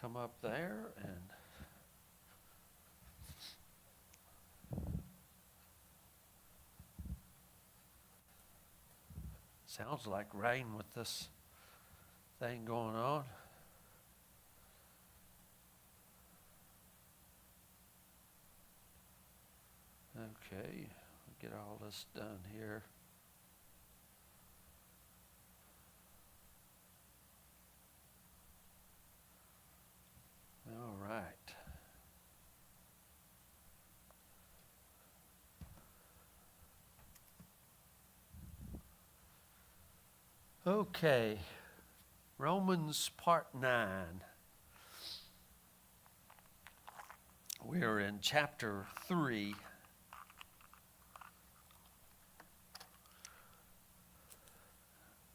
come up there and sounds like rain with this thing going on. Okay, get all this done here. All right. Okay, Romans part 9. We are in chapter 3.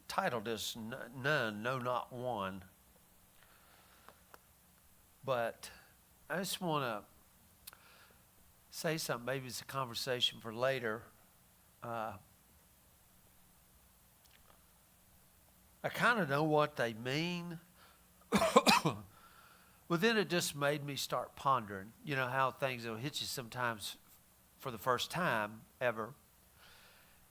Titled is None, No, Not One. But I just want to say something. Maybe it's a conversation for later. I kind of know what they mean. But then it just made me start pondering. You know how things will hit you sometimes for the first time ever.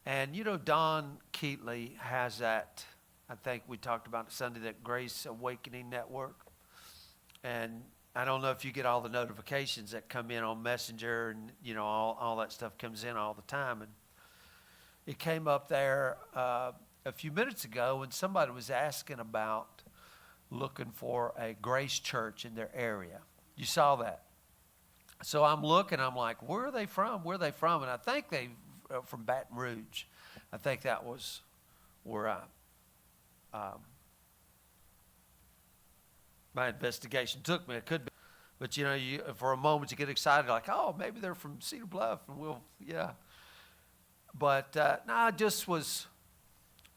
And you know, Don Keatley has that, I think we talked about it Sunday, that Grace Awakening Network. And I don't know if you get all the notifications that come in on Messenger and, you know, all that stuff comes in all the time. And it came up there a few minutes ago when somebody was asking about looking for a Grace Church in their area. You saw that. So I'm looking, I'm like, where are they from? Where are they from? And I think they from Baton Rouge. I think that was where my investigation took me. It could be. But, you know, for a moment you get excited, like, oh, maybe they're from Cedar Bluff. And yeah. But, no, I just was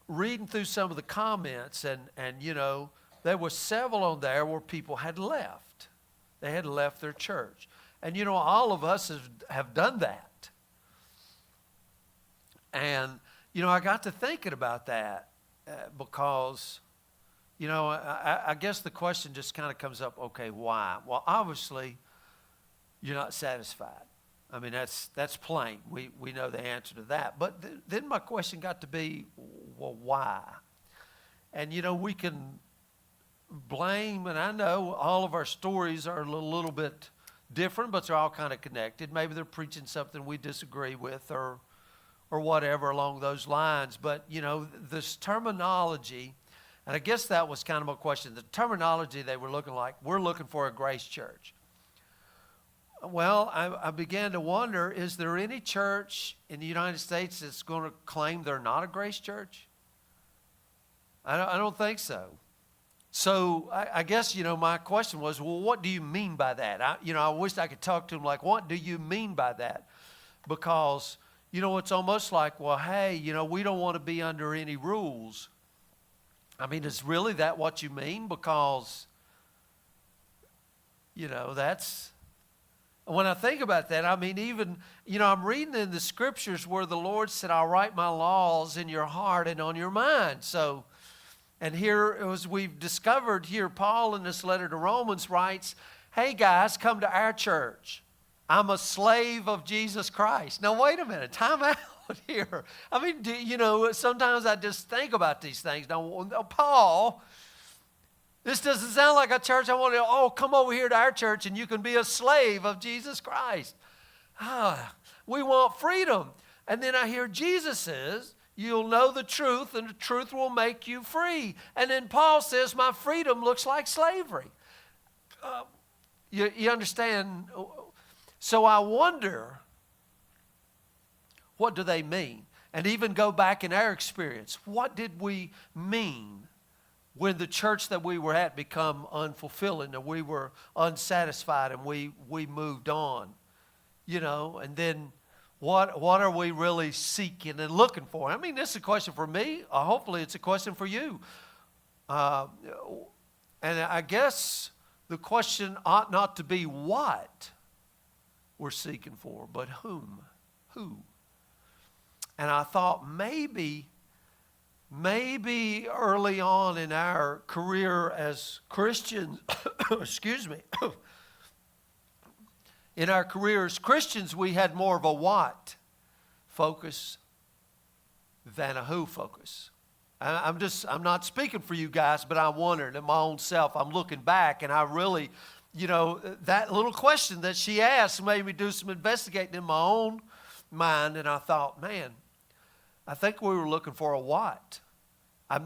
reading through some of the comments, and you know, there were several on there where people had left. They had left their church. And, you know, all of us have done that. And, you know, I got to thinking about that because, you know, I guess the question just kind of comes up, okay, why? Well, obviously, you're not satisfied. I mean, that's plain. We know the answer to that. But then my question got to be, well, why? And, you know, we can blame, and I know all of our stories are a little bit different, but they're all kind of connected. Maybe they're preaching something we disagree with or whatever along those lines. But, you know, this terminology, and I guess that was kind of my question, the terminology they were looking like, we're looking for a Grace Church. Well, I began to wonder, is there any church in the United States that's going to claim they're not a Grace Church? I don't think so. So I guess, you know, my question was, well, what do you mean by that? I wish I could talk to them like, what do you mean by that? Because, you know, it's almost like, well, hey, you know, we don't want to be under any rules. I mean, is really that what you mean? Because, you know, when I think about that, I mean, even, you know, I'm reading in the scriptures where the Lord said, I'll write my laws in your heart and on your mind. So, and here, as we've discovered here, Paul in this letter to Romans writes, hey guys, come to our church. I'm a slave of Jesus Christ. Now, wait a minute, time out here. I mean, you know, sometimes I just think about these things. Now, Paul, this doesn't sound like a church I want to, come over here to our church and you can be a slave of Jesus Christ. We want freedom. And then I hear Jesus says, you'll know the truth and the truth will make you free. And then Paul says, my freedom looks like slavery. You understand? So I wonder, what do they mean? And even go back in our experience, what did we mean when the church that we were at become unfulfilling and we were unsatisfied and we moved on? You know, and then what are we really seeking and looking for? I mean, this is a question for me. Hopefully it's a question for you. And I guess the question ought not to be what we're seeking for, but whom? Who? And I thought maybe early on in our career as Christians, excuse me, in our career as Christians, we had more of a what focus than a who focus. I'm not speaking for you guys, but I'm wondering in my own self, I'm looking back, and I really, that little question that she asked made me do some investigating in my own mind, and I thought, man, I think we were looking for a what. I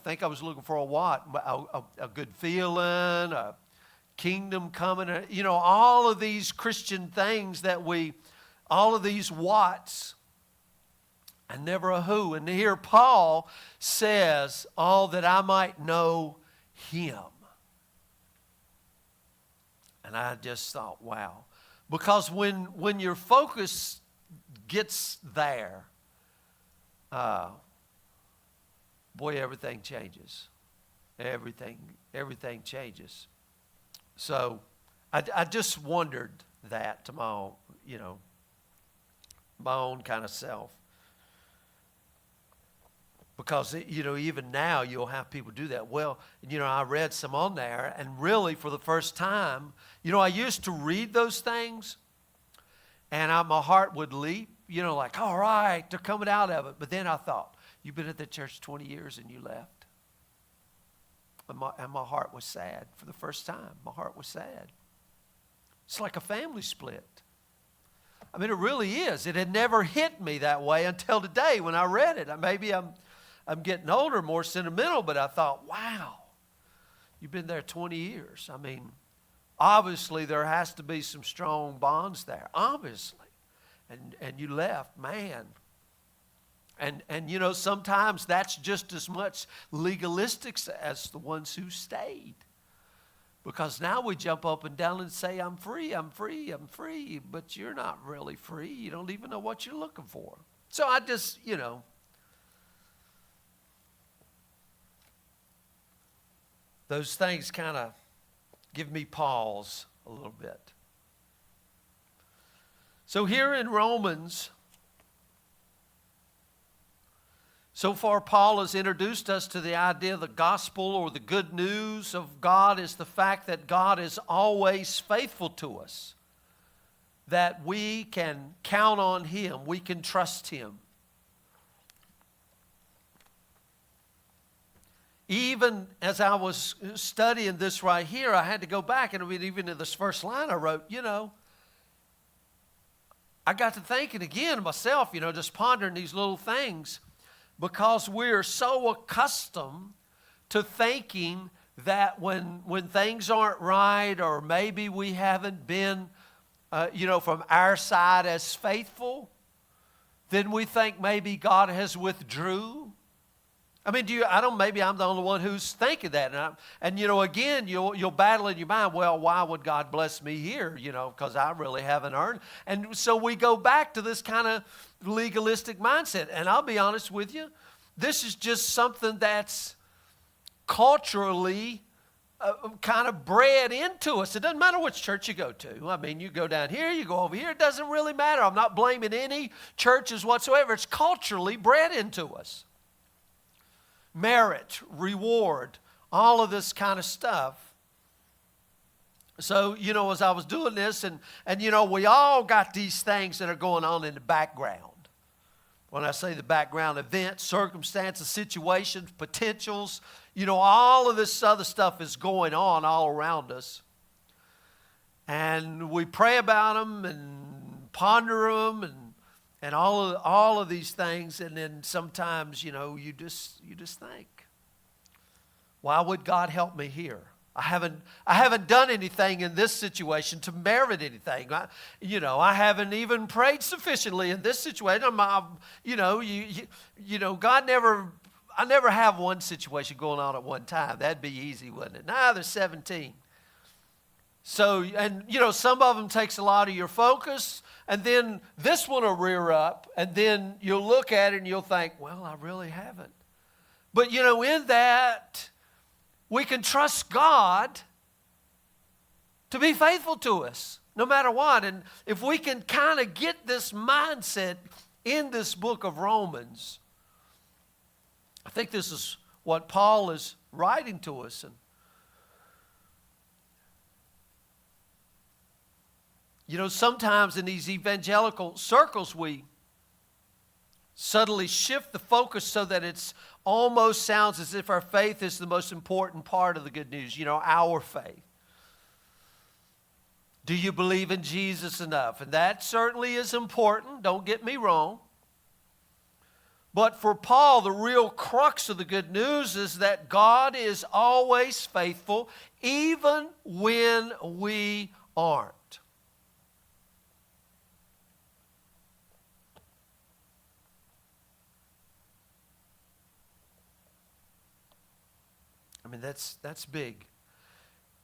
think I was looking for a what, a good feeling, a kingdom coming, all of these Christian things all of these whats, and never a who. And here Paul says, all that I might know him. And I just thought, wow. Because when your focus gets there, boy, everything changes. Everything changes. So I just wondered that to my own kind of self. Because, even now you'll have people do that. Well, I read some on there, and really for the first time, I used to read those things, and my heart would leap, like, all right, they're coming out of it. But then I thought, you've been at the church 20 years and you left. And my heart was sad for the first time. My heart was sad. It's like a family split. I mean, it really is. It had never hit me that way until today when I read it. Maybe I'm getting older, more sentimental, but I thought, wow, you've been there 20 years. I mean, obviously there has to be some strong bonds there, obviously. And you left, man. And sometimes that's just as much legalistic as the ones who stayed. Because now we jump up and down and say, I'm free, I'm free, I'm free. But you're not really free. You don't even know what you're looking for. So I just, those things kind of give me pause a little bit. So here in Romans, so far Paul has introduced us to the idea of the gospel, or the good news of God, is the fact that God is always faithful to us, that we can count on Him, we can trust Him. Even as I was studying this right here, I had to go back, and even in this first line I wrote, I got to thinking again myself, just pondering these little things, because we're so accustomed to thinking that when things aren't right, or maybe we haven't been, from our side as faithful, then we think maybe God has withdrew. I mean, maybe I'm the only one who's thinking that. And again, you'll battle in your mind, well, why would God bless me here? Because I really haven't earned. And so we go back to this kind of legalistic mindset. And I'll be honest with you, this is just something that's culturally kind of bred into us. It doesn't matter which church you go to. I mean, you go down here, you go over here. It doesn't really matter. I'm not blaming any churches whatsoever. It's culturally bred into us. Merit, reward, all of this kind of stuff. So, as I was doing this, and we all got these things that are going on in the background. When I say the background, events, circumstances, situations, potentials, all of this other stuff is going on all around us. And we pray about them and ponder them and all of these things, and then sometimes, you just think, why would God help me here? I haven't done anything in this situation to merit anything. I haven't even prayed sufficiently in this situation. I never have one situation going on at one time. That'd be easy, wouldn't it? Now there's 17. So, and some of them takes a lot of your focus, and then this one will rear up, and then you'll look at it and you'll think, well, I really haven't. But in that, we can trust God to be faithful to us, no matter what. And if we can kind of get this mindset in this book of Romans, I think this is what Paul is writing to us. And You know, sometimes in these evangelical circles, we suddenly shift the focus so that it's almost sounds as if our faith is the most important part of the good news, you know, our faith. Do you believe in Jesus enough? And that certainly is important, don't get me wrong. But for Paul, the real crux of the good news is that God is always faithful, even when we aren't. I mean, that's big.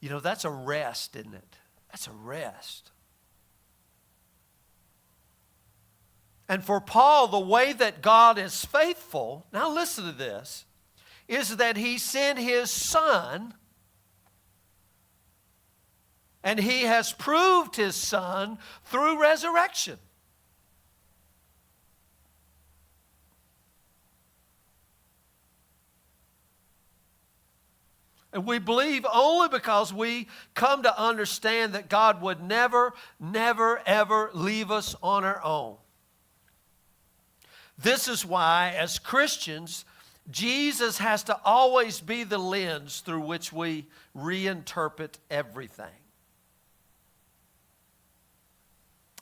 You know, that's a rest, isn't it? That's a rest. And for Paul, the way that God is faithful, now listen to this, is that He sent His Son, and He has proved His Son through resurrection. And we believe only because we come to understand that God would never, never, ever leave us on our own. This is why, as Christians, Jesus has to always be the lens through which we reinterpret everything.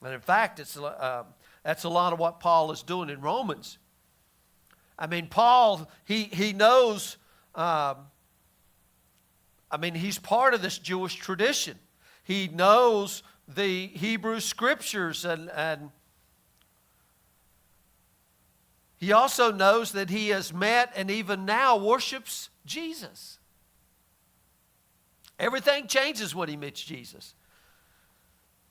And in fact, that's a lot of what Paul is doing in Romans. I mean, Paul, he knows... he's part of this Jewish tradition. He knows the Hebrew Scriptures, and he also knows that he has met and even now worships Jesus. Everything changes when he meets Jesus.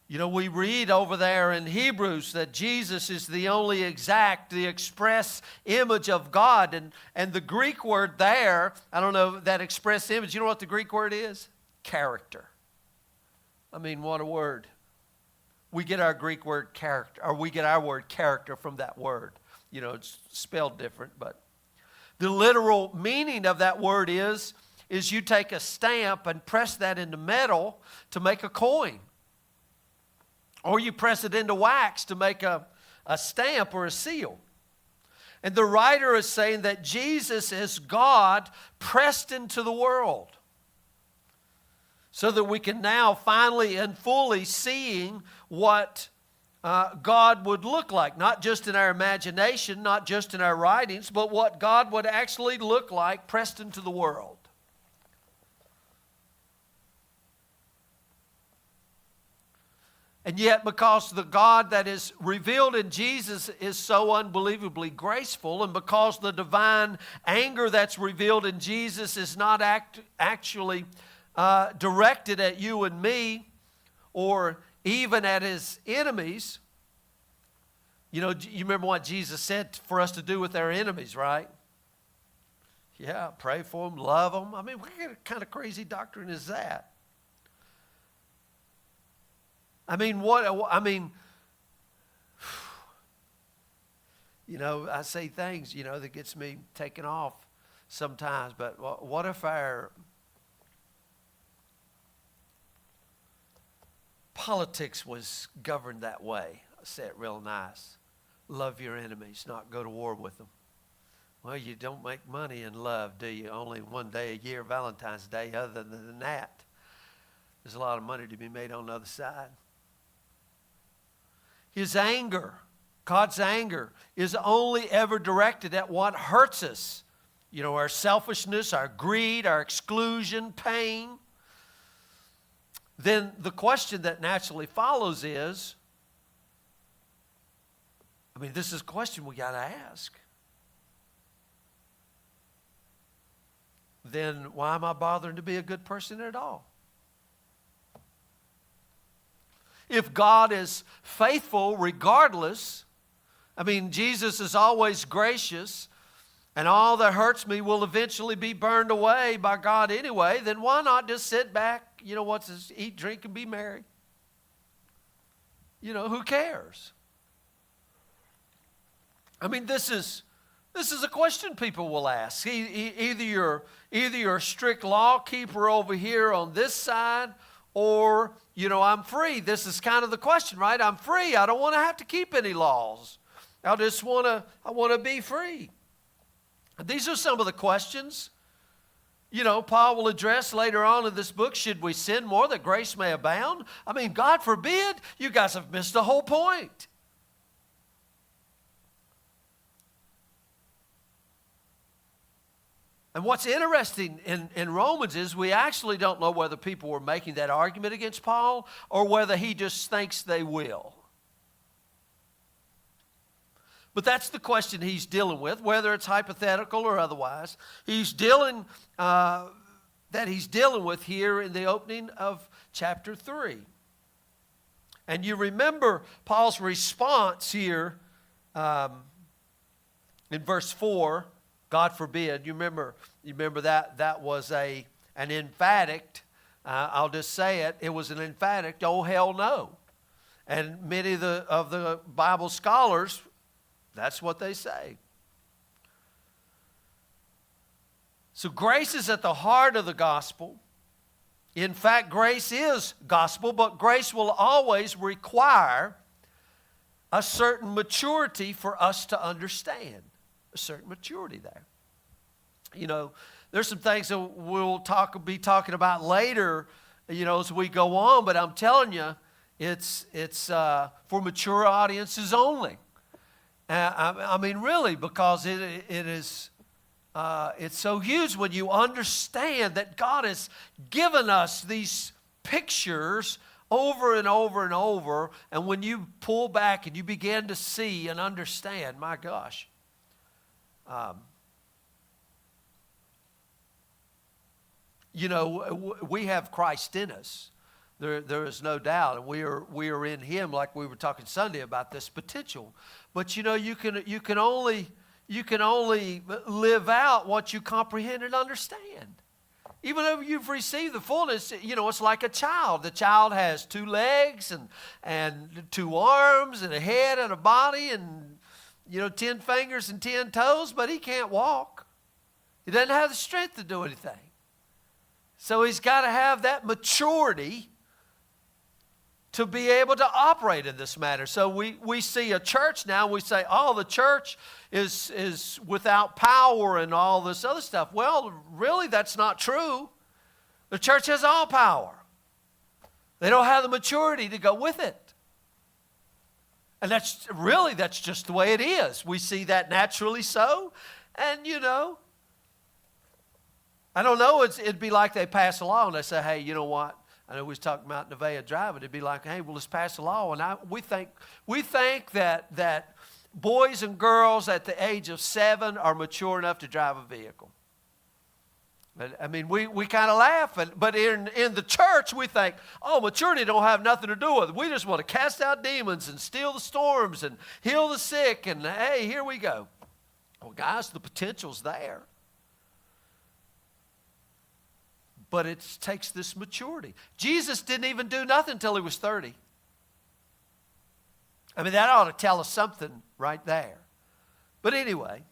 You know, we read over there in Hebrews that Jesus is the only exact, the express image of God. And the Greek word there, I don't know, that express image, you know what the Greek word is? Character. I mean, what a word. We get our Greek word character, or we get our word character from that word. You know, it's spelled different, but the literal meaning of that word is you take a stamp and press that into metal to make a coin. Or you press it into wax to make a stamp or a seal. And the writer is saying that Jesus is God pressed into the world. So that we can now finally and fully seeing what God would look like. Not just in our imagination, not just in our writings, but what God would actually look like pressed into the world. And yet, because the God that is revealed in Jesus is so unbelievably graceful, and because the divine anger that's revealed in Jesus is not actually directed at you and me, or even at His enemies, you know, you remember what Jesus said for us to do with our enemies, right? Yeah, pray for them, love them. I mean, what kind of crazy doctrine is that? You know, I say things, you know, that gets me taken off sometimes, but what if our politics was governed that way? I say it real nice. Love your enemies, not go to war with them. Well, you don't make money in love, do you? Only one day a year, Valentine's Day. Other than that, there's a lot of money to be made on the other side. His anger, God's anger, is only ever directed at what hurts us. You know, our selfishness, our greed, our exclusion, pain. Then the question that naturally follows is, this is a question we got to ask. Then why am I bothering to be a good person at all? If God is faithful regardless, Jesus is always gracious, and all that hurts me will eventually be burned away by God anyway, then why not just sit back, eat, drink, and be merry? Who cares? This is a question people will ask. Either you're a strict law keeper over here on this side, or, I'm free. This is kind of the question, right? I'm free. I don't want to have to keep any laws. I want to be free. These are some of the questions, Paul will address later on in this book. Should we sin more that grace may abound? I mean, God forbid. You guys have missed the whole point. And what's interesting in Romans is we actually don't know whether people were making that argument against Paul or whether he just thinks they will. But that's the question he's dealing with, whether it's hypothetical or otherwise. He's dealing with here in the opening of chapter 3. And you remember Paul's response here in verse 4. God forbid. You remember that was an emphatic. I'll just say it. It was an emphatic. Oh hell no! And many of the Bible scholars, that's what they say. So grace is at the heart of the gospel. In fact, grace is gospel, but grace will always require a certain maturity for us to understand. A certain maturity there. There's some things that we'll be talking about later, as we go on, but I'm telling you, it's for mature audiences only. I mean, really, because it is, it's so huge when you understand that God has given us these pictures over and over and over, and when you pull back and you begin to see and understand, my gosh, we have Christ in us. There is no doubt, and we are in Him, like we were talking Sunday about this potential. But you can only live out what you comprehend and understand. Even though you've received the fullness, it's like a child. The child has 2 legs and 2 arms and a head and a body and 10 fingers and 10 toes, but he can't walk. He doesn't have the strength to do anything. So he's got to have that maturity to be able to operate in this matter. So we see a church now, we say, oh, the church is without power and all this other stuff. Well, really, that's not true. The church has all power. They don't have the maturity to go with it. And that's just the way it is. We see that naturally so. And, I don't know, it'd be like they pass a law and they say, hey, you know what? I know we was talking about Nevaeh driving. It'd be like, hey, well, let's pass a law. And we think that boys and girls at the age of 7 are mature enough to drive a vehicle. I mean, we kind of laugh, but in the church we think, oh, maturity don't have nothing to do with it. We just want to cast out demons and still the storms and heal the sick, and hey, here we go. Well, guys, the potential's there. But it takes this maturity. Jesus didn't even do nothing until he was 30. I mean, that ought to tell us something right there. But anyway,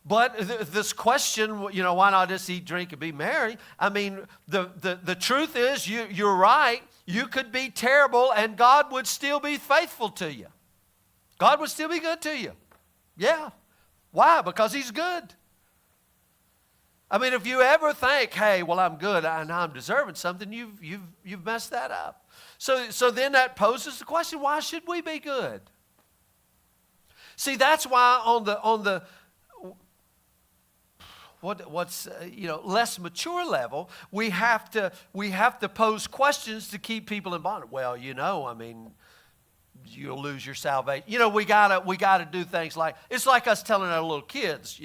this question, why not just eat, drink, and be merry? I mean, the truth is, you're right. You could be terrible, and God would still be faithful to you. God would still be good to you. Yeah. Why? Because He's good. I mean, if you ever think, hey, well, I'm good and I'm deserving something, you've messed that up. So then that poses the question: why should we be good? See, that's why on the less mature level, we have to pose questions to keep people in bondage. Well, I mean, you'll lose your salvation. We gotta do things like, it's like us telling our little kids,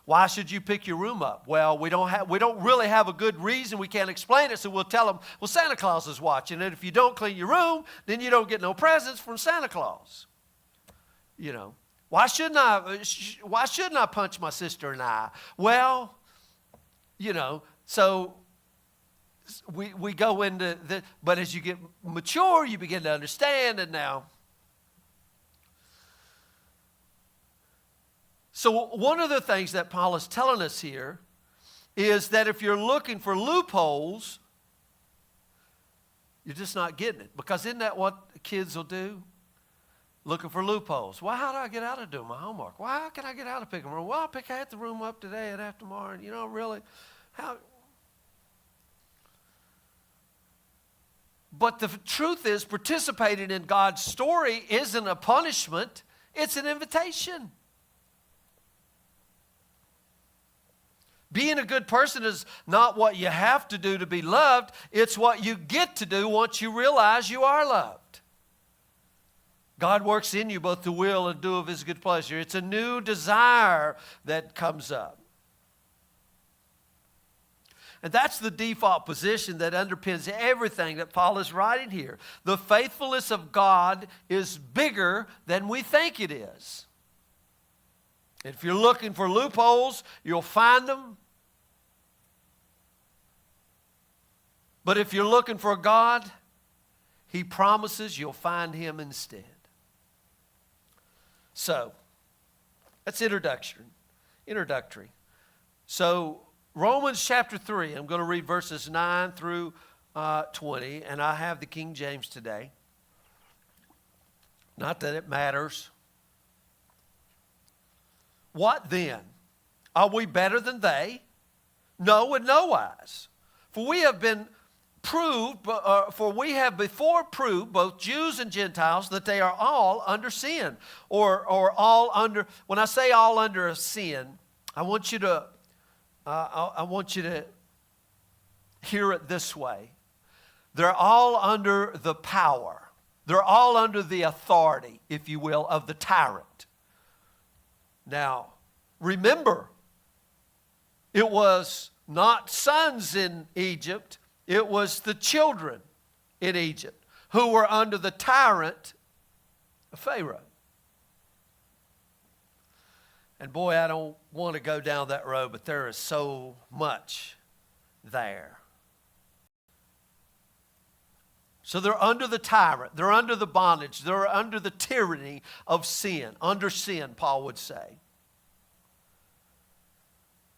why should you pick your room up? Well, we don't really have a good reason. We can't explain it, so we'll tell them, well, Santa Claus is watching, and if you don't clean your room, then you don't get no presents from Santa Claus. Why shouldn't I punch my sister in the eye? Well, so we go into but as you get mature, you begin to understand, and now. So one of the things that Paul is telling us here is that if you're looking for loopholes, you're just not getting it. Because isn't that what kids will do? Looking for loopholes. Well, how do I get out of doing my homework? Well, how can I get out of picking room? Well, I'll pick half the room up today and half tomorrow. And, really, how? But the truth is, participating in God's story isn't a punishment. It's an invitation. Being a good person is not what you have to do to be loved. It's what you get to do once you realize you are loved. God works in you both to will and do of His good pleasure. It's a new desire that comes up. And that's the default position that underpins everything that Paul is writing here. The faithfulness of God is bigger than we think it is. If you're looking for loopholes, you'll find them. But if you're looking for God, He promises you'll find Him instead. So, that's introductory. So, Romans chapter 3, I'm going to read verses 9 through 20, and I have the King James today. Not that it matters. What then? Are we better than they? No, in no wise. For we have before proved, both Jews and Gentiles, that they are all under sin, or all under. When I say all under a sin, I want you to hear it this way: they're all under the power. They're all under the authority, if you will, of the tyrant. Now, remember, it was not sons in Egypt. It was the children in Egypt who were under the tyrant of Pharaoh. And boy, I don't want to go down that road, but there is so much there. So they're under the tyrant. They're under the bondage. They're under the tyranny of sin. Under sin, Paul would say.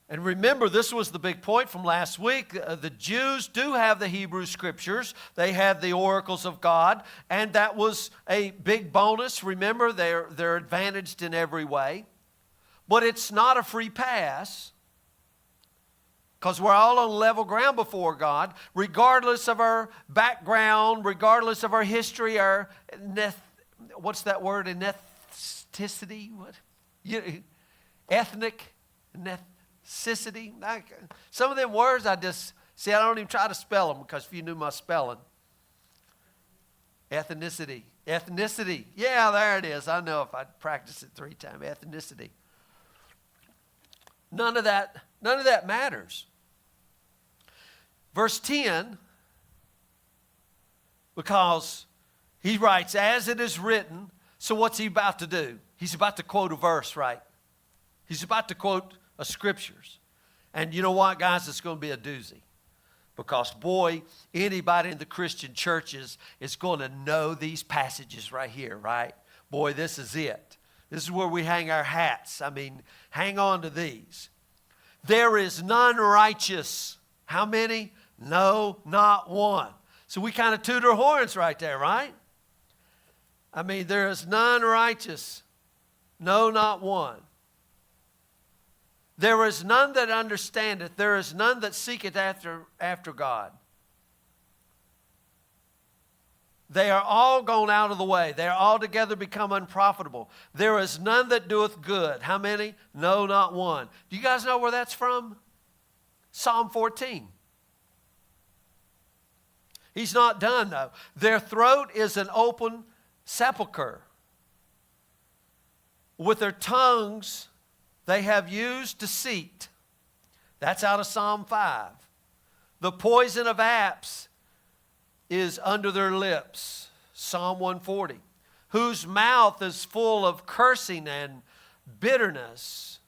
And remember, this was the big point from last week. The Jews do have the Hebrew Scriptures. They had the oracles of God, and that was a big bonus. Remember, they're advantaged in every way. But it's not a free pass, because we're all on level ground before God, regardless of our background, regardless of our history, our what's that word? Ethnicity? What? Ethnic? Ethnicity? Some of them words I don't even try to spell them, because if you knew my spelling. Ethnicity. Yeah, there it is. I know if I'd practice it 3 times. Ethnicity. None of that matters. Verse 10, because he writes, as it is written. So what's he about to do? He's about to quote a verse, right? He's about to quote a scriptures. And you know what, guys? It's going to be a doozy. Because, boy, anybody in the Christian churches is going to know these passages right here, right? Boy, this is it. This is where we hang our hats. I mean, hang on to these. There is none righteous. How many? No, not one. So we kind of toot our horns right there, right? I mean, there is none righteous. No, not one. There is none that understandeth. There is none that seeketh after God. They are all gone out of the way. They are altogether become unprofitable. There is none that doeth good. How many? No, not one. Do you guys know where that's from? Psalm 14. He's not done, though. Their throat is an open sepulchre. With their tongues they have used deceit. That's out of Psalm 5. The poison of apes is under their lips. Psalm 140. Whose mouth is full of cursing and bitterness.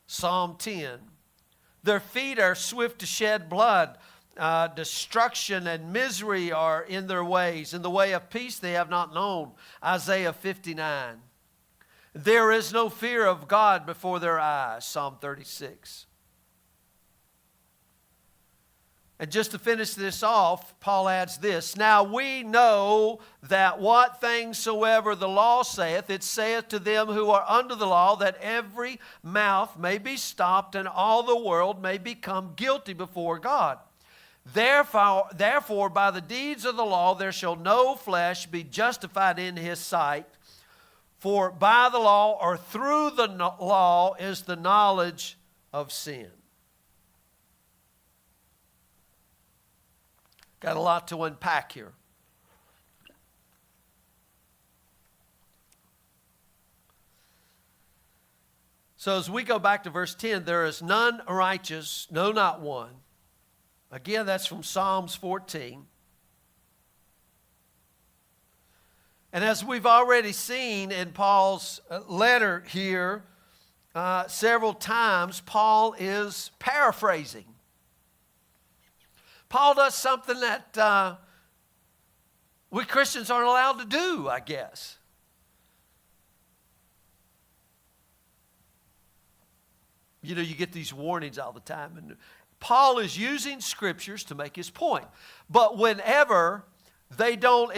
Psalm 10. Their feet are swift to shed blood. Destruction and misery are in their ways. In the way of peace they have not known. Isaiah 59. There is no fear of God before their eyes. Psalm 36. And just to finish this off, Paul adds this: now we know that what things soever the law saith, it saith to them who are under the law, that every mouth may be stopped, and all the world may become guilty before God. Therefore, by the deeds of the law there shall no flesh be justified in his sight. For by the law, or through the law, is the knowledge of sin. Got a lot to unpack here. So as we go back to verse 10, there is none righteous, no, not one. Again, that's from Psalms 14. And as we've already seen in Paul's letter here, several times, Paul is paraphrasing. Paul does something that we Christians aren't allowed to do, I guess. You know, you get these warnings all the time. And Paul is using scriptures to make his point. But whenever they don't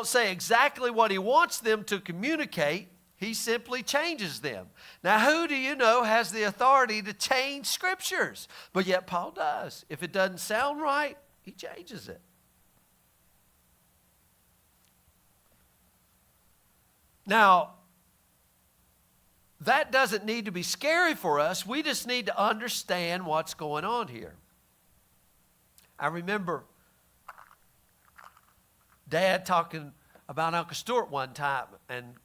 say exactly what he wants them to communicate, he simply changes them. Now, who do you know has the authority to change scriptures? But yet Paul does. If it doesn't sound right, he changes it. Now, that doesn't need to be scary for us. We just need to understand what's going on here. I remember Dad talking about Uncle Stewart one time, and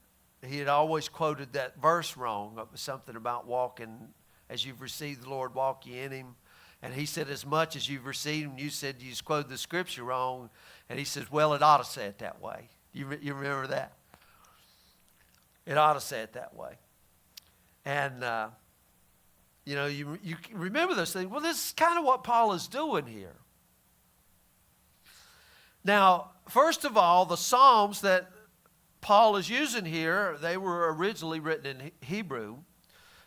he had always quoted that verse wrong. It was something about walking as you've received the Lord, walk ye in him. And he said, as much as you've received him, you said you just quoted the scripture wrong. And he says, well, it ought to say it that way. You remember that? It ought to say it that way. And, you remember those things. Well, this is kind of what Paul is doing here. Now, first of all, the Psalms that Paul is using here, they were originally written in Hebrew.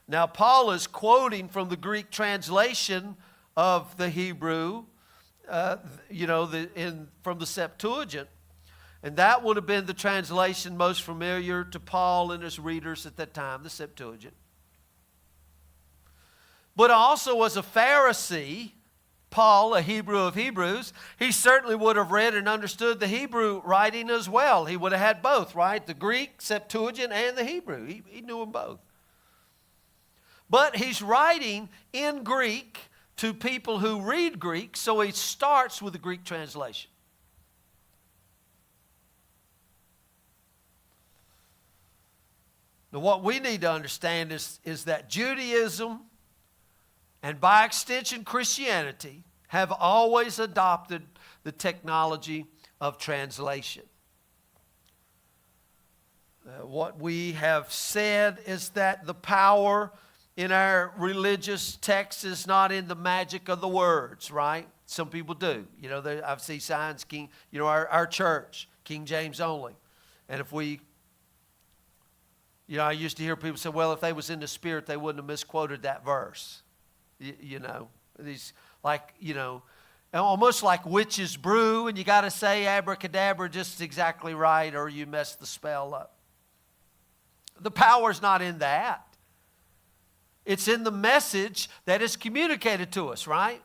Now, Paul is quoting from the Greek translation of the Hebrew, from the Septuagint. And that would have been the translation most familiar to Paul and his readers at that time, the Septuagint. But also as a Pharisee, Paul, a Hebrew of Hebrews, he certainly would have read and understood the Hebrew writing as well. He would have had both, right? The Greek, Septuagint, and the Hebrew. He knew them both. But he's writing in Greek to people who read Greek, so he starts with the Greek translation. Now, what we need to understand is that Judaism, and by extension Christianity, have always adopted the technology of translation. What we have said is that the power in our religious texts is not in the magic of the words, right? Some people do. I've seen signs, our church, King James only. And if we, I used to hear people say, well, if they was in the Spirit, they wouldn't have misquoted that verse. These almost like witches brew, and you got to say abracadabra just exactly right, or you mess the spell up. The power's not in that. It's in the message that is communicated to us, right?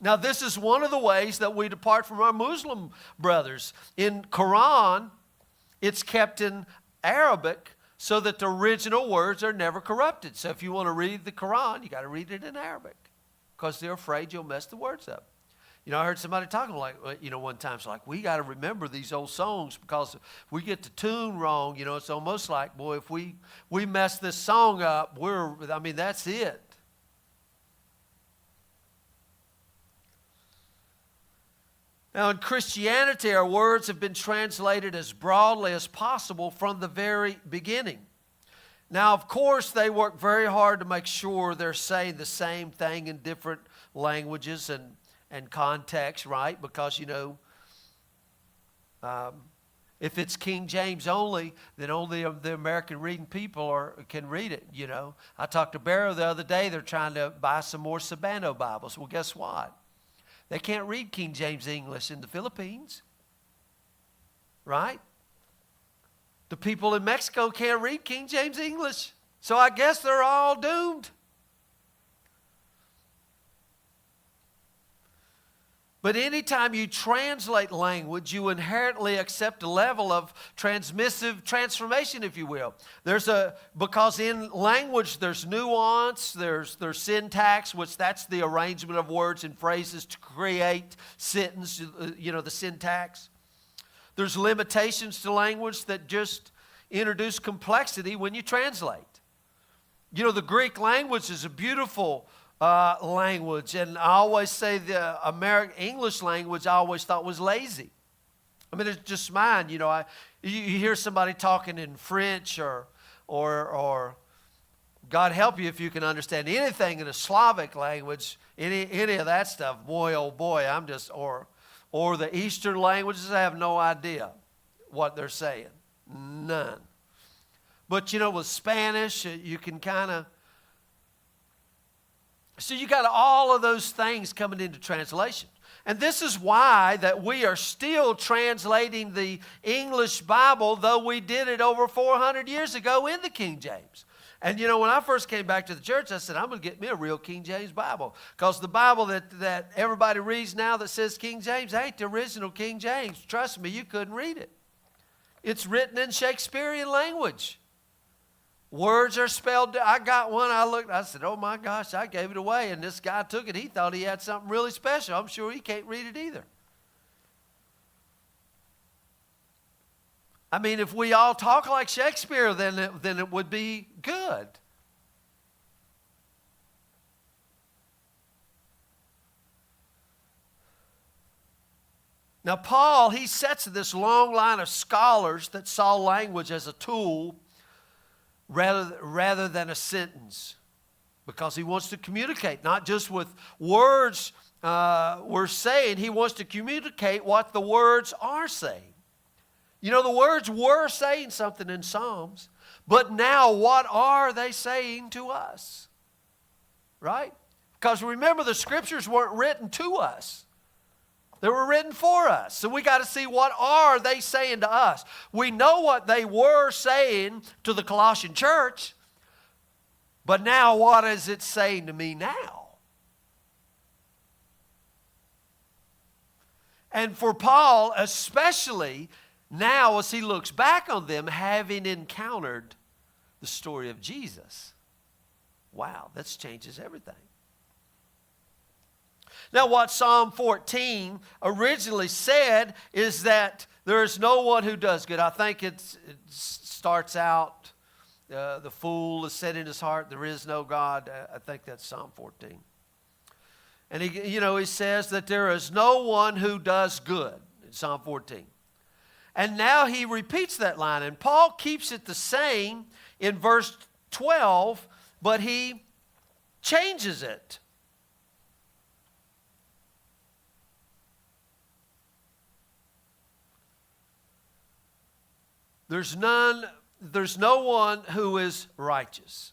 Now, this is one of the ways that we depart from our Muslim brothers. In Quran, it's kept in Arabic, so that the original words are never corrupted. So if you want to read the Quran, you got to read it in Arabic, because they're afraid you'll mess the words up. I heard somebody talking one time, it's like, we got to remember these old songs, because if we get the tune wrong, it's almost like, boy, if we mess this song up, that's it. Now, in Christianity, our words have been translated as broadly as possible from the very beginning. Now, of course, they work very hard to make sure they're saying the same thing in different languages and contexts, right? Because, If it's King James only, then only the American reading people can read it, you know. I talked to Barrow the other day. They're trying to buy some more Sabano Bibles. Well, guess what? They can't read King James English in the Philippines, right? The people in Mexico can't read King James English. So I guess they're all doomed. But anytime you translate language, you inherently accept a level of transmissive transformation, if you will. Because in language there's nuance, there's syntax, which that's the arrangement of words and phrases to create sentence, the syntax. There's limitations to language that just introduce complexity when you translate. You know, the Greek language is a beautiful language, and I always say the American English language I always thought was lazy. I mean, it's just mine. You know, you hear somebody talking in French or God help you if you can understand anything in a Slavic language, any of that stuff. Boy, oh boy, or the Eastern languages. I have no idea what they're saying, none. But you know, with Spanish, you can kind of. So you got all of those things coming into translation. And this is why that we are still translating the English Bible, though we did it over 400 years ago in the King James. And you know, when I first came back to the church, I said, I'm going to get me a real King James Bible. Because the Bible that everybody reads now that says King James ain't the original King James. Trust me, you couldn't read it. It's written in Shakespearean language. Words are spelled. I got one. I said, oh my gosh, I gave it away. And this guy took it. He thought he had something really special. I'm sure he can't read it either. I mean, if we all talk like Shakespeare, then it would be good. Now, Paul, he sets this long line of scholars that saw language as a tool rather than a sentence, because he wants to communicate, not just with words we're saying. He wants to communicate what the words are saying. You know, the words were saying something in Psalms, but now what are they saying to us? Right? Because remember, the scriptures weren't written to us. They were written for us. So we got to see, what are they saying to us? We know what they were saying to the Colossian church, but now what is it saying to me now? And for Paul, especially now as he looks back on them, having encountered the story of Jesus. Wow, that changes everything. Now, what Psalm 14 originally said is that there is no one who does good. I think it starts out, the fool has said in his heart, there is no God. I think that's Psalm 14. And he says that there is no one who does good in Psalm 14. And now he repeats that line, and Paul keeps it the same in verse 12, but he changes it. There's no one who is righteous.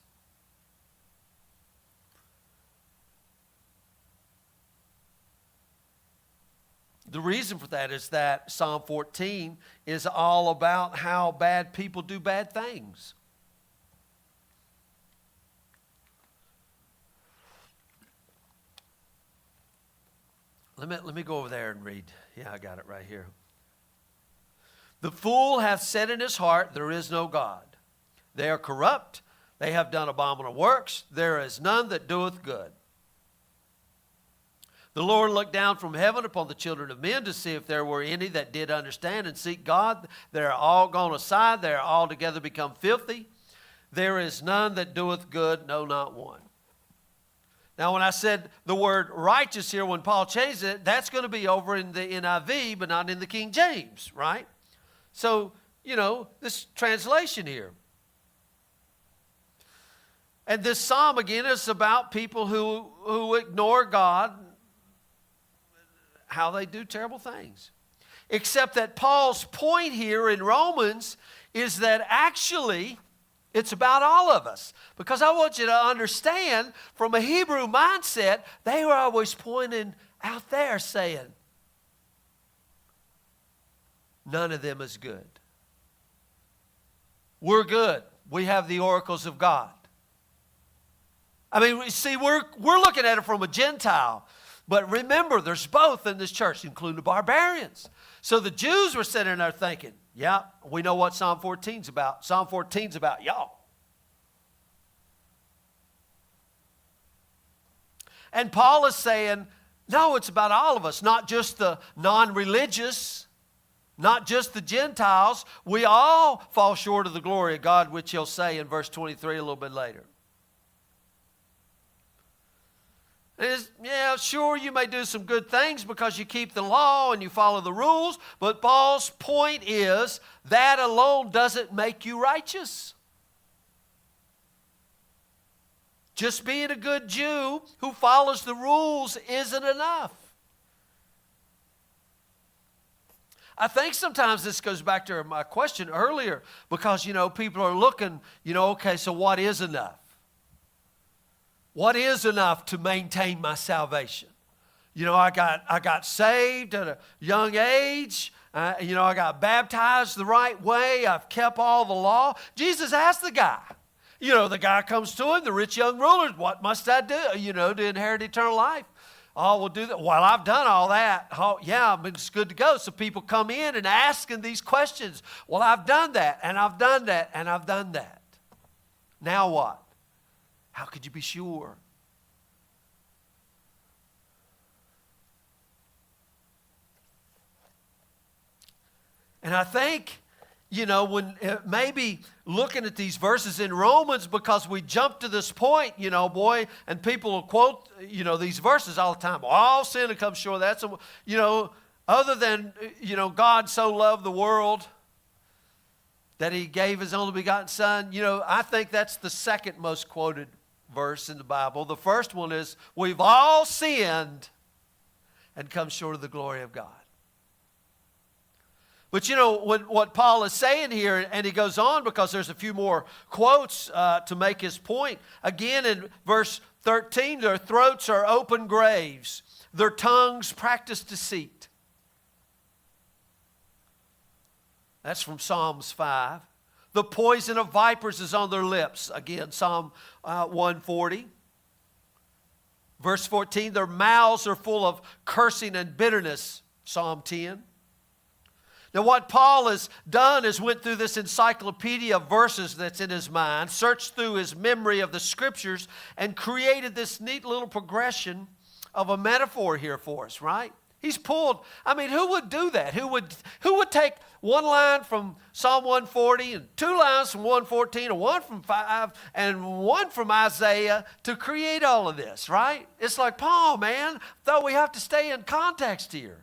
The reason for that is that Psalm 14 is all about how bad people do bad things. Let me go over there and read. Yeah, I got it right here. The fool hath said in his heart, there is no God. They are corrupt. They have done abominable works. There is none that doeth good. The Lord looked down from heaven upon the children of men to see if there were any that did understand and seek God. They are all gone aside. They are altogether become filthy. There is none that doeth good, no, not one. Now, when I said the word righteous here, when Paul changed it, that's going to be over in the NIV, but not in the King James, right? So, this translation here. And this psalm, again, is about people who ignore God, how they do terrible things. except that Paul's point here in Romans is that actually it's about all of us. Because I want you to understand, from a Hebrew mindset, they were always pointing out there saying, none of them is good. We're good. We have the oracles of God. I mean, see, we're looking at it from a Gentile. But remember, there's both in this church, including the barbarians. So the Jews were sitting there thinking, yeah, we know what Psalm 14's about. Psalm 14's about y'all. And Paul is saying, no, it's about all of us, not just the non-religious, not just the Gentiles. We all fall short of the glory of God, which he'll say in verse 23 a little bit later. Yeah, sure, you may do some good things because you keep the law and you follow the rules, but Paul's point is that alone doesn't make you righteous. Just being a good Jew who follows the rules isn't enough. I think sometimes this goes back to my question earlier because, people are looking, okay, so what is enough? What is enough to maintain my salvation? I got saved at a young age. I got baptized the right way. I've kept all the law. Jesus asked the guy. The guy comes to him, the rich young ruler, what must I do, to inherit eternal life? Oh, we'll do that. Well, I've done all that. Oh, yeah, it's good to go. So people come in and asking these questions. Well, I've done that, and I've done that, and I've done that. Now what? How could you be sure? And I think, when maybe looking at these verses in Romans, because we jump to this point, and people will quote, these verses all the time. Well, all sin comes short. That's, other than, God so loved the world that he gave his only begotten son. I think that's the second most quoted verse in the Bible. The first one is, we've all sinned and come short of the glory of God. But what Paul is saying here, and he goes on because there's a few more quotes to make his point. Again, in verse 13, their throats are open graves. Their tongues practice deceit. That's from Psalms 5. The poison of vipers is on their lips. Again, Psalm 140. Verse 14, their mouths are full of cursing and bitterness. Psalm 10. Now what Paul has done is went through this encyclopedia of verses that's in his mind, searched through his memory of the scriptures, and created this neat little progression of a metaphor here for us, right? He's pulled, who would do that? Who would take one line from Psalm 140 and two lines from 114 and one from 5 and one from Isaiah to create all of this, right? It's like, Paul, man, though we have to stay in context here.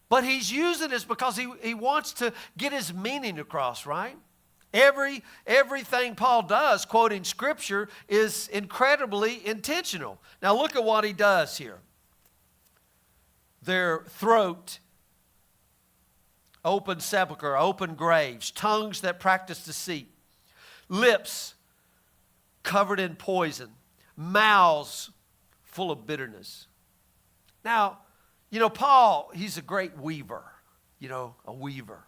But he's using this because he wants to get his meaning across, right? Everything Paul does, quoting Scripture, is incredibly intentional. Now look at what he does here. Their throat, open sepulchre, open graves, tongues that practice deceit, lips covered in poison, mouths full of bitterness. Now, Paul, he's a great weaver, a weaver.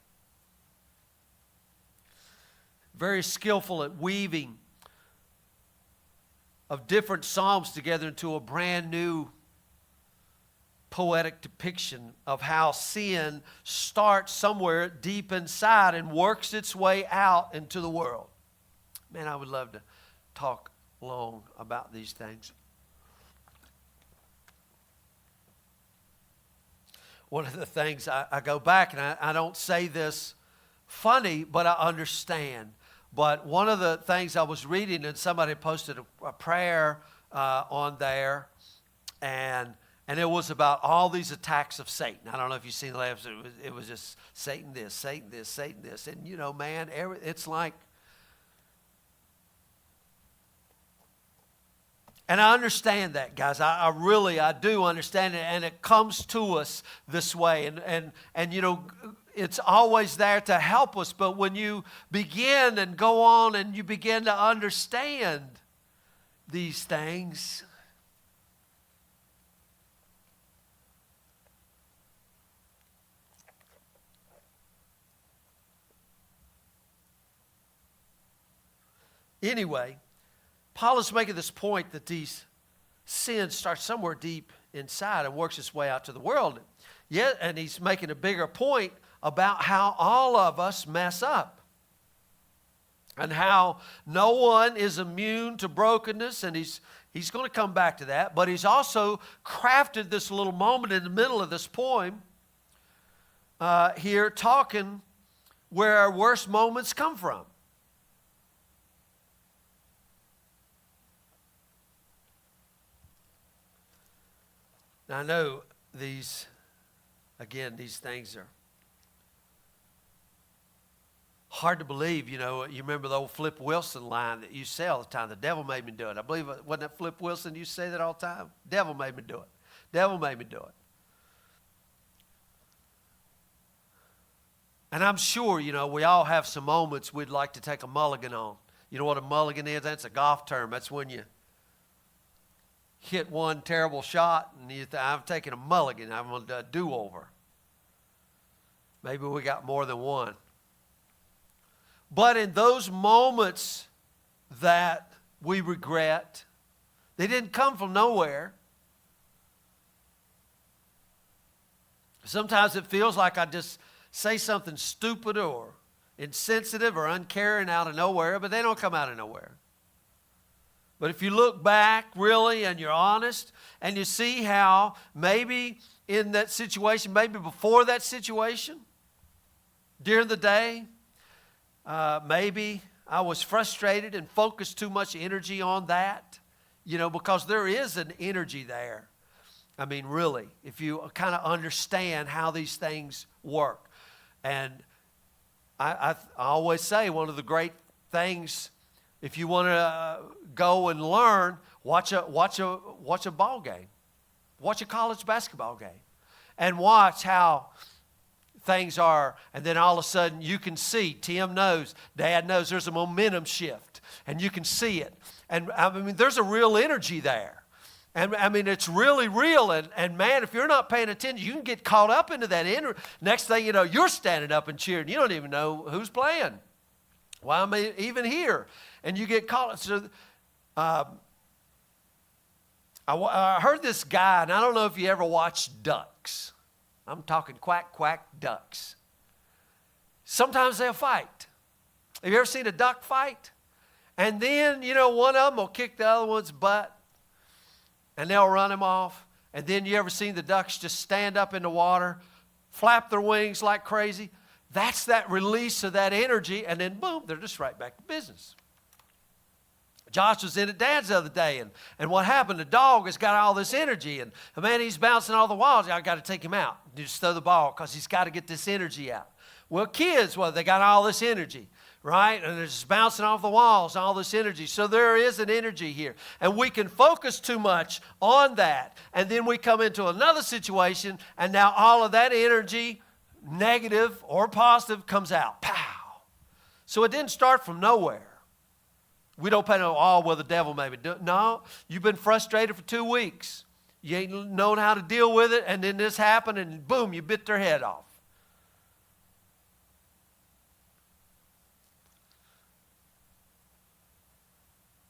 Very skillful at weaving of different psalms together into a brand new poetic depiction of how sin starts somewhere deep inside and works its way out into the world. Man, I would love to talk long about these things. One of the things I go back, and I don't say this funny, but I understand. But one of the things I was reading, and somebody posted a prayer on there, and it was about all these attacks of Satan. I don't know if you've seen the last, it was just Satan this, Satan this, Satan this. And man, it's like, And I understand that, guys. I really do understand it, and it comes to us this way. And you know, it's always there to help us. But when you begin and go on and you begin to understand these things, anyway, Paul is making this point that these sins start somewhere deep inside and works its way out to the world. Yet, and he's making a bigger point about how all of us mess up and how no one is immune to brokenness, and he's going to come back to that. But he's also crafted this little moment in the middle of this poem here, talking where our worst moments come from. Now, I know these things are hard to believe. You know, you remember the old Flip Wilson line that you say all the time, the devil made me do it. I believe, wasn't that Flip Wilson you say that all the time? Devil made me do it. Devil made me do it. And I'm sure, you know, we all have some moments we'd like to take a mulligan on. You know what a mulligan is? That's a golf term. That's when you hit one terrible shot and you think, I've taken a mulligan, I'm going to do a do-over. Maybe we got more than one. But in those moments that we regret, they didn't come from nowhere. Sometimes it feels like I just say something stupid or insensitive or uncaring out of nowhere, but they don't come out of nowhere. But if you look back really and you're honest and you see how maybe in that situation, maybe before that situation, during the day, maybe I was frustrated and focused too much energy on that, you know, because there is an energy there. I mean, really, if you kind of understand how these things work. And I always say one of the great things, if you want to go and learn, watch a ball game. Watch a college basketball game. And watch how things are. And then all of a sudden you can see, Tim knows, Dad knows there's a momentum shift. And you can see it. And I mean, there's a real energy there. And I mean, it's really real. And man, if you're not paying attention, you can get caught up into that energy. Next thing you know, you're standing up and cheering. You don't even know who's playing. Why am I even here? And you get caught. So, I heard this guy, and I don't know if you ever watched ducks. I'm talking quack, quack ducks. Sometimes they'll fight. Have you ever seen a duck fight? And then, you know, one of them will kick the other one's butt, and they'll run him off. And then you ever seen the ducks just stand up in the water, flap their wings like crazy? That's that release of that energy, and then boom, they're just right back to business. Josh was in at Dad's the other day, and what happened? The dog has got all this energy, and man, he's bouncing all the walls. I got to take him out. Just throw the ball because he's got to get this energy out. Well, kids, they got all this energy, right? And they're just bouncing off the walls, all this energy. So there is an energy here, and we can focus too much on that, and then we come into another situation, and now all of that energy, negative or positive, comes out. Pow! So it didn't start from nowhere. We don't pay well, the devil maybe do it. No, you've been frustrated for 2 weeks. You ain't known how to deal with it, and then this happened, and boom, you bit their head off.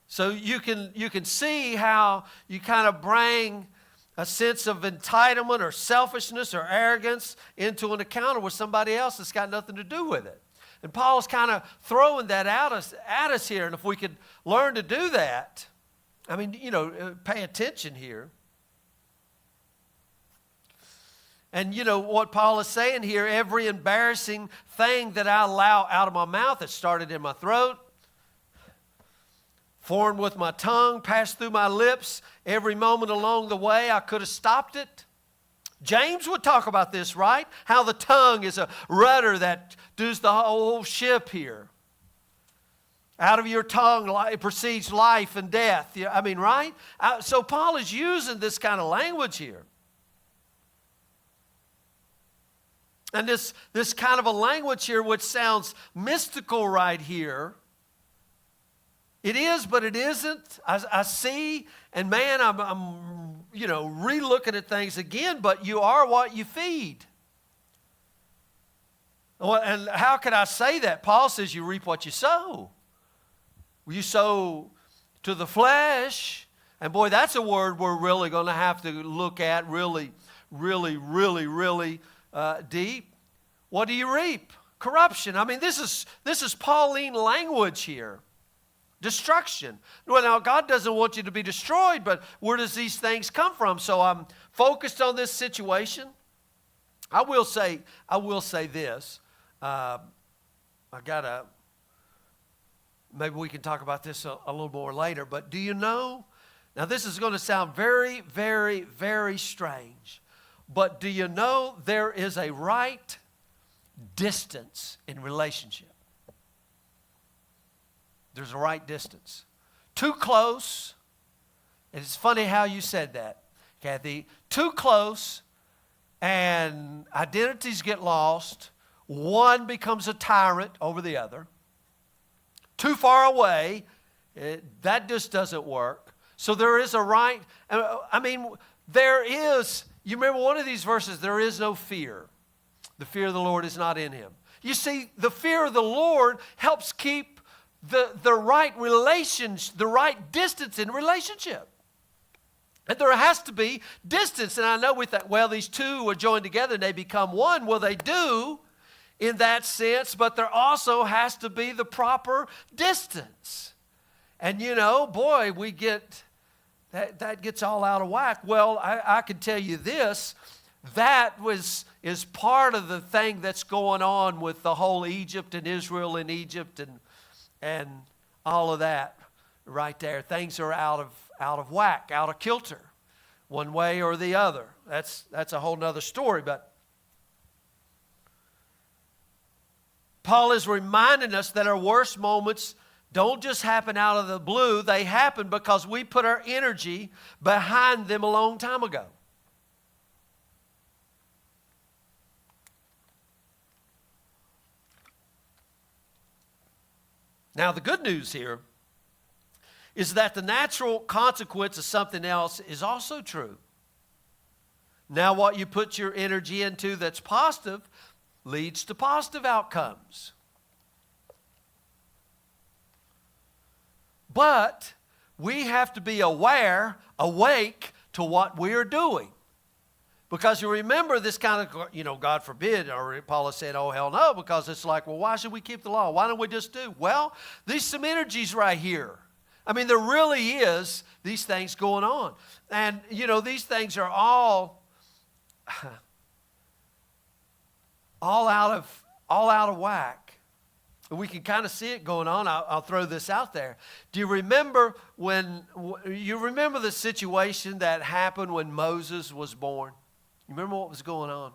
So you can see how you kind of bring a sense of entitlement or selfishness or arrogance into an encounter with somebody else that's got nothing to do with it. And Paul's kind of throwing that at us here. And if we could learn to do that, I mean, you know, pay attention here. And you know what Paul is saying here, every embarrassing thing that I allow out of my mouth, it started in my throat, formed with my tongue, passed through my lips. Every moment along the way, I could have stopped it. James would talk about this, right? How the tongue is a rudder that does the whole ship here. Out of your tongue proceeds life and death. I mean, right? So Paul is using this kind of language here. And this kind of a language here which sounds mystical right here. It is, but it isn't. I see, and man, I'm re-looking at things again, but you are what you feed. And how can I say that? Paul says you reap what you sow. You sow to the flesh, and boy, that's a word we're really going to have to look at really, really, really, really deep. What do you reap? Corruption. I mean, this is Pauline language here. Destruction. Well, now God doesn't want you to be destroyed, but where does these things come from? So I'm focused on this situation. I will say this. Maybe we can talk about this a little more later, but do you know, now this is going to sound very, very, very strange, but do you know there is a right distance in relationship? There's a right distance. Too close, and it's funny how you said that, Kathy, too close and identities get lost. One becomes a tyrant over the other. Too far away, that just doesn't work. So there is a right. I mean, there is, you remember one of these verses, there is no fear. The fear of the Lord is not in him. You see, the fear of the Lord helps keep the right relations, the right distance in relationship. And there has to be distance. And I know we think, well, these two are joined together and they become one. Well, they do in that sense, but there also has to be the proper distance. And boy, we get, that gets all out of whack. Well, I can tell you this, is part of the thing that's going on with the whole Egypt and Israel and Egypt and all of that right there. Things are out of whack, out of kilter, one way or the other. That's a whole nother story, but Paul is reminding us that our worst moments don't just happen out of the blue. They happen because we put our energy behind them a long time ago. Now, the good news here is that the natural consequence of something else is also true. Now, what you put your energy into that's positive leads to positive outcomes. But we have to be awake to what we are doing. Because you remember this kind of, God forbid, or Paul said, oh, hell no, because it's like, well, why should we keep the law? Why don't we just do? Well, there's some energies right here. I mean, there really is these things going on. And, these things are all out of whack. We can kind of see it going on. I'll throw this out there. Do you remember the situation that happened when Moses was born? You remember what was going on?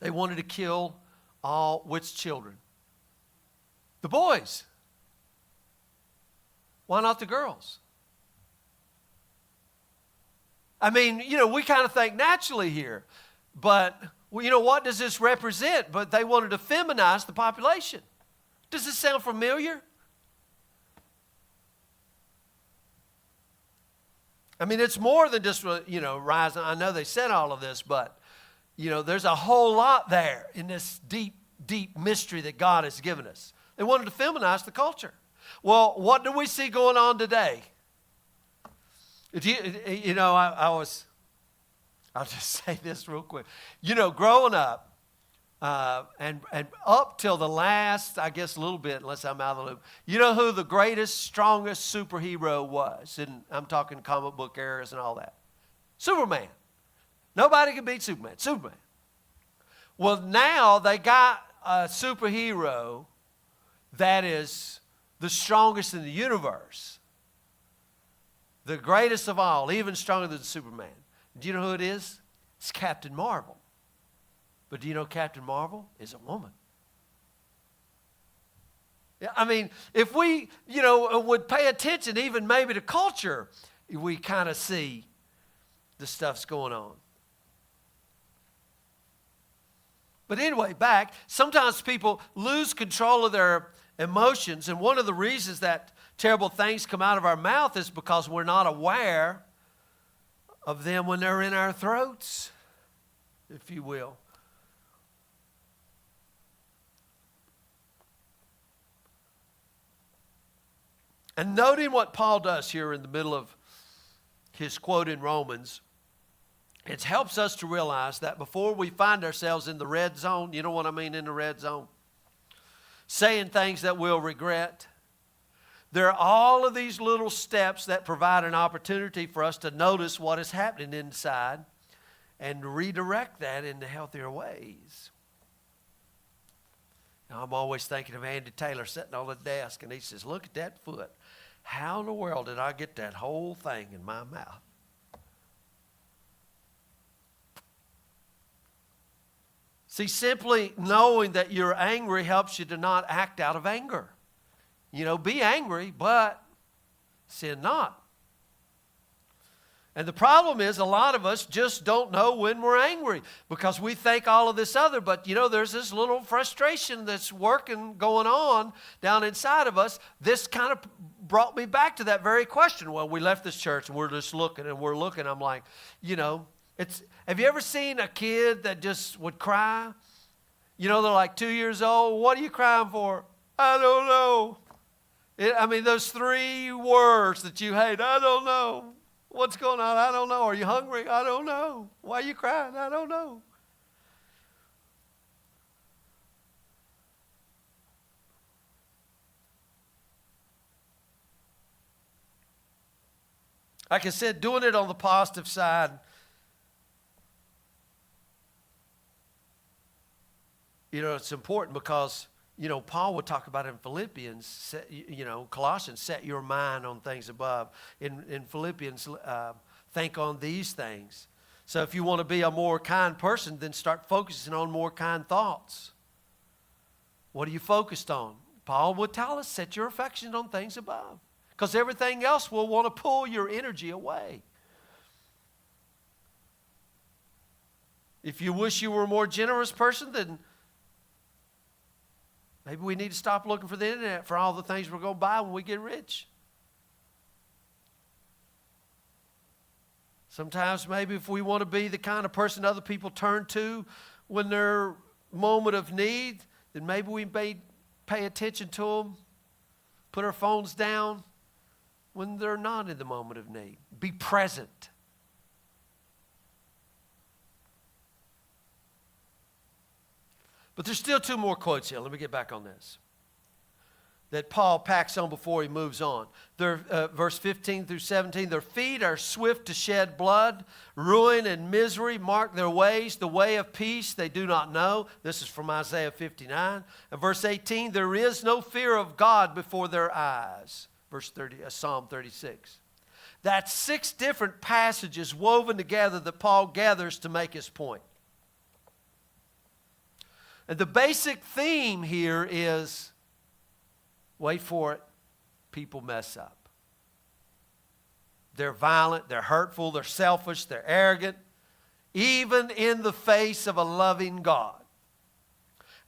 They wanted to kill which children? The boys. Why not the girls? I mean, we kind of think naturally here, but what does this represent? But they wanted to feminize the population. Does this sound familiar? I mean, it's more than just, rising. I know they said all of this, but, there's a whole lot there in this deep, deep mystery that God has given us. They wanted to feminize the culture. Well, what do we see going on today? I'll just say this real quick. Growing up, and up till the last, I guess a little bit, unless I'm out of the loop, you know who the greatest, strongest superhero was? And I'm talking comic book eras and all that. Superman. Nobody can beat Superman. Superman. Well, now they got a superhero that is the strongest in the universe. The greatest of all, even stronger than Superman. Do you know who it is? It's Captain Marvel. But do you know Captain Marvel is a woman? I mean, if we, would pay attention even maybe to culture, we kind of see the stuff's going on. But anyway, sometimes people lose control of their emotions, and one of the reasons that terrible things come out of our mouth is because we're not aware of them when they're in our throats, if you will. And noting what Paul does here in the middle of his quote in Romans, it helps us to realize that before we find ourselves in the red zone, you know what I mean, in the red zone? Saying things that we'll regret. There are all of these little steps that provide an opportunity for us to notice what is happening inside and redirect that into healthier ways. Now, I'm always thinking of Andy Taylor sitting on the desk, and he says, look at that foot. How in the world did I get that whole thing in my mouth? See, simply knowing that you're angry helps you to not act out of anger. Be angry, but sin not. And the problem is a lot of us just don't know when we're angry because we think all of this other, but there's this little frustration that's going on down inside of us. This kind of brought me back to that very question. Well, we left this church and we're just looking and we're looking. I'm like, have you ever seen a kid that just would cry? They're like 2 years old. What are you crying for? I don't know. Those 3 words that you hate. I don't know. What's going on? I don't know. Are you hungry? I don't know. Why are you crying? I don't know. Like I said, doing it on the positive side, it's important because, Paul would talk about in Philippians, Colossians, set your mind on things above. In Philippians, think on these things. So if you want to be a more kind person, then start focusing on more kind thoughts. What are you focused on? Paul would tell us, set your affection on things above. Because everything else will want to pull your energy away. If you wish you were a more generous person, then maybe we need to stop looking for the internet for all the things we're going to buy when we get rich. Sometimes maybe if we want to be the kind of person other people turn to when they're moment of need, then maybe we may pay attention to them, put our phones down when they're not in the moment of need. Be present. But there's still 2 more quotes here. Let me get back on this. That Paul packs on before he moves on. Verse 15 through 17, their feet are swift to shed blood. Ruin and misery mark their ways. The way of peace they do not know. This is from Isaiah 59. And verse 18, there is no fear of God before their eyes. Verse 30, Psalm 36. That's 6 different passages woven together that Paul gathers to make his point. And the basic theme here is, wait for it, people mess up. They're violent, they're hurtful, they're selfish, they're arrogant, even in the face of a loving God.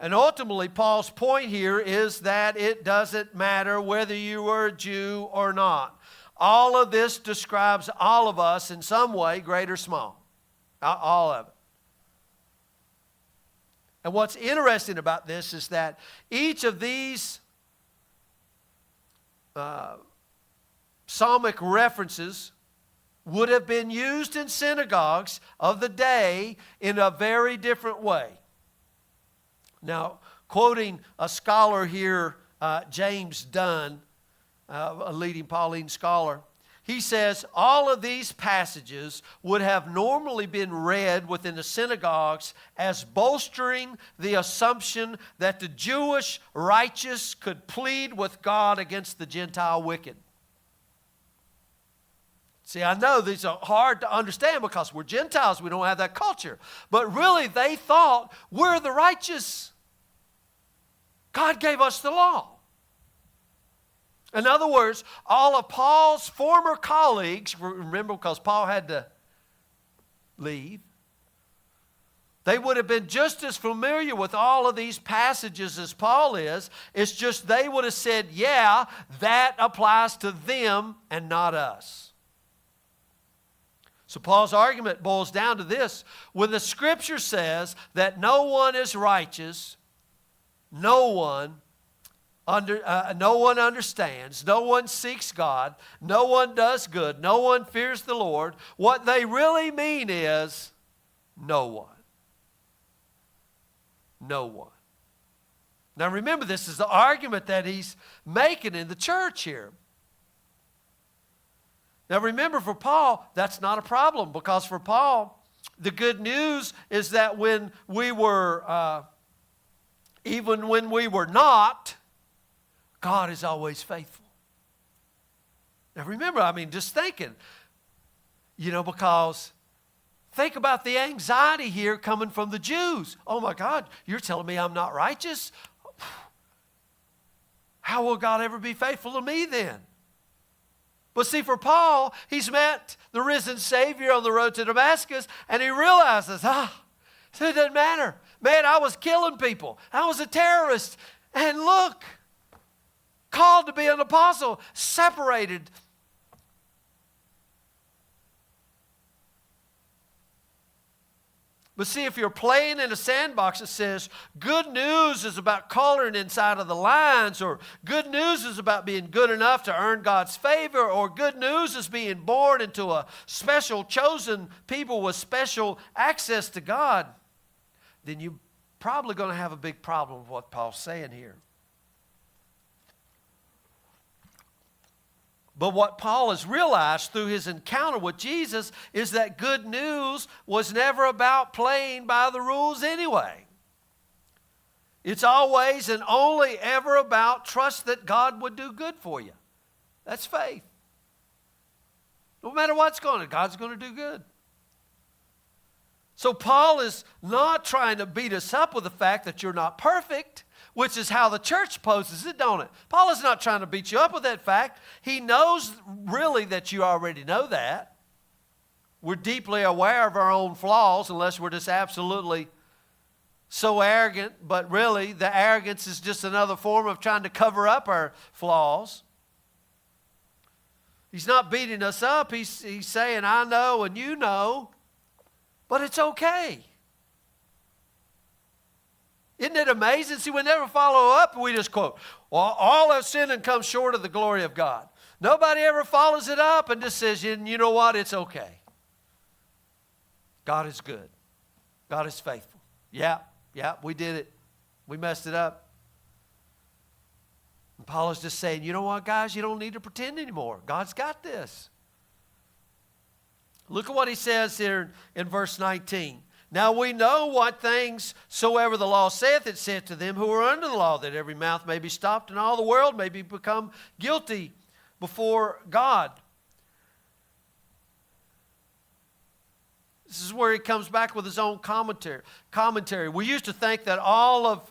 And ultimately, Paul's point here is that it doesn't matter whether you are a Jew or not. All of this describes all of us in some way, great or small. All of it. And what's interesting about this is that each of these psalmic references would have been used in synagogues of the day in a very different way. Now, quoting a scholar here, James Dunn, a leading Pauline scholar, he says, all of these passages would have normally been read within the synagogues as bolstering the assumption that the Jewish righteous could plead with God against the Gentile wicked. See, I know these are hard to understand because we're Gentiles, we don't have that culture. But really, they thought we're the righteous. God gave us the law. In other words, all of Paul's former colleagues, remember because Paul had to leave, they would have been just as familiar with all of these passages as Paul is. It's just they would have said, yeah, that applies to them and not us. So Paul's argument boils down to this. When the Scripture says that no one is righteous, no one understands, no one seeks God, no one does good, no one fears the Lord, what they really mean is no one. No one. Now remember, this is the argument that he's making in the church here. Now remember, for Paul, that's not a problem, because for Paul, the good news is that when we were, even when we were not, God is always faithful. Now remember, just thinking, because think about the anxiety here coming from the Jews. Oh my God, you're telling me I'm not righteous? How will God ever be faithful to me then? But see, for Paul, he's met the risen Savior on the road to Damascus, and he realizes, it doesn't matter. Man, I was killing people. I was a terrorist. And look, called to be an apostle, separated. But see, if you're playing in a sandbox that says good news is about coloring inside of the lines, or good news is about being good enough to earn God's favor, or good news is being born into a special chosen people with special access to God, then you're probably going to have a big problem with what Paul's saying here. But what Paul has realized through his encounter with Jesus is that good news was never about playing by the rules anyway. It's always and only ever about trust that God would do good for you. That's faith. No matter what's going on, God's going to do good. So Paul is not trying to beat us up with the fact that you're not perfect, which is how the church poses it, don't it? Paul is not trying to beat you up with that fact. He knows really that you already know that. We're deeply aware of our own flaws, unless we're just absolutely so arrogant, but really the arrogance is just another form of trying to cover up our flaws. He's not beating us up. He's saying, I know and you know, but it's okay. Isn't it amazing? See, we never follow up. We just quote, well, all have sinned and come short of the glory of God. Nobody ever follows it up and just says, you know what, it's okay. God is good. God is faithful. Yeah, we did it. We messed it up. And Paul is just saying, you know what, guys, you don't need to pretend anymore. God's got this. Look at what he says here in verse 19. Now we know what things soever the law saith, it saith to them who are under the law, that every mouth may be stopped and all the world may be become guilty before God. This is where he comes back with his own commentary. We used to think that all of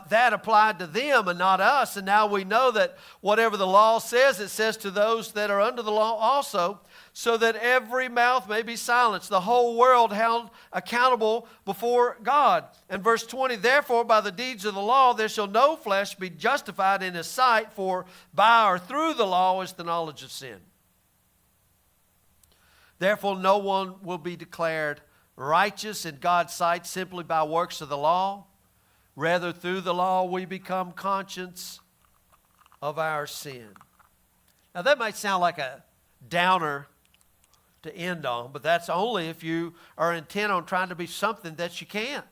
that applied to them and not us, and now we know that whatever the law says, it says to those that are under the law also, so that every mouth may be silenced, the whole world held accountable before God. And verse 20, therefore by the deeds of the law there shall no flesh be justified in his sight, for by or through the law is the knowledge of sin. Therefore no one will be declared righteous in God's sight simply by works of the law. Rather, through the law we become conscious of our sin. Now that might sound like a downer to end on, but that's only if you are intent on trying to be something that you can't.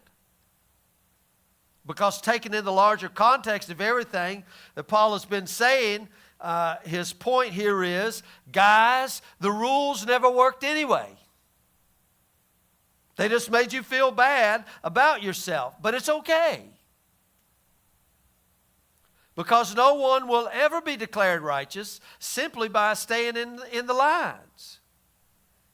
Because taken in the larger context of everything that Paul has been saying, his point here is, guys, the rules never worked anyway. They just made you feel bad about yourself, but it's okay. Because no one will ever be declared righteous simply by staying in the lines.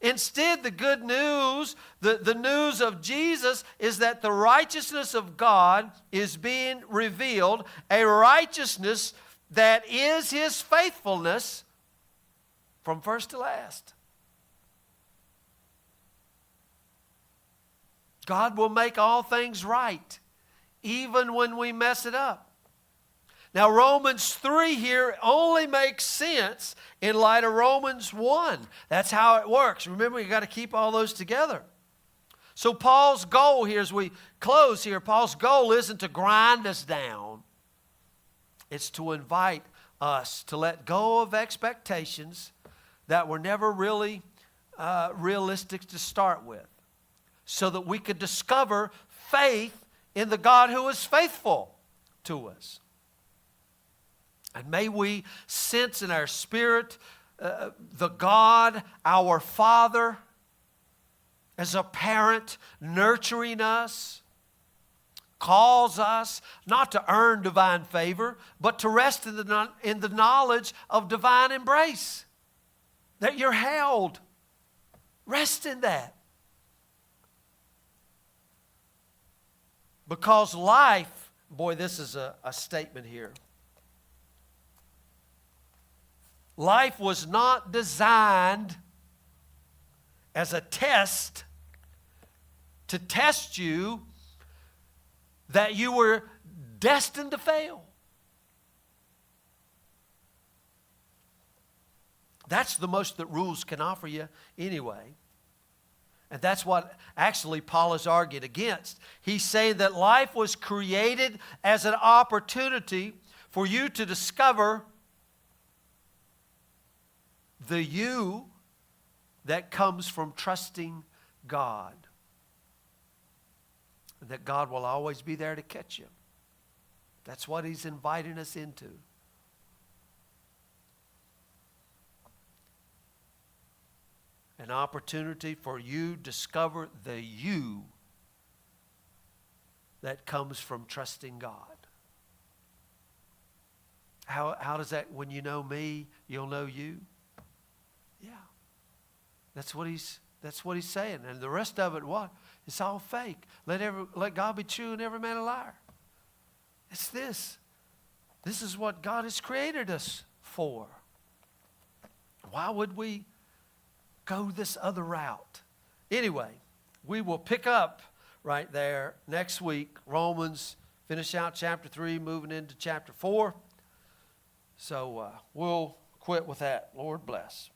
Instead, the good news, the news of Jesus is that the righteousness of God is being revealed, a righteousness that is His faithfulness from first to last. God will make all things right, even when we mess it up. Now, Romans 3 here only makes sense in light of Romans 1. That's how it works. Remember, you've got to keep all those together. So Paul's goal here, as we close here, Paul's goal isn't to grind us down. It's to invite us to let go of expectations that were never really realistic to start with, so that we could discover faith in the God who is faithful to us. And may we sense in our spirit the God, our Father, as a parent nurturing us, calls us not to earn divine favor, but to rest in the knowledge of divine embrace. That you're held. Rest in that. Because life, boy, this is a statement here. Life was not designed as a test to test you that you were destined to fail. That's the most that rules can offer you anyway. And that's what actually Paul is arguing against. He's saying that life was created as an opportunity for you to discover the you that comes from trusting God. And that God will always be there to catch you. That's what He's inviting us into. An opportunity for you to discover the you that comes from trusting God. How does that, when you know me, you'll know you? Yeah. That's what he's saying. And the rest of it, what? It's all fake. Let God be true and every man a liar. It's this. This is what God has created us for. Why would we go this other route? Anyway, we will pick up right there next week. Romans, finish out chapter 3, moving into chapter 4. So we'll quit with that. Lord bless.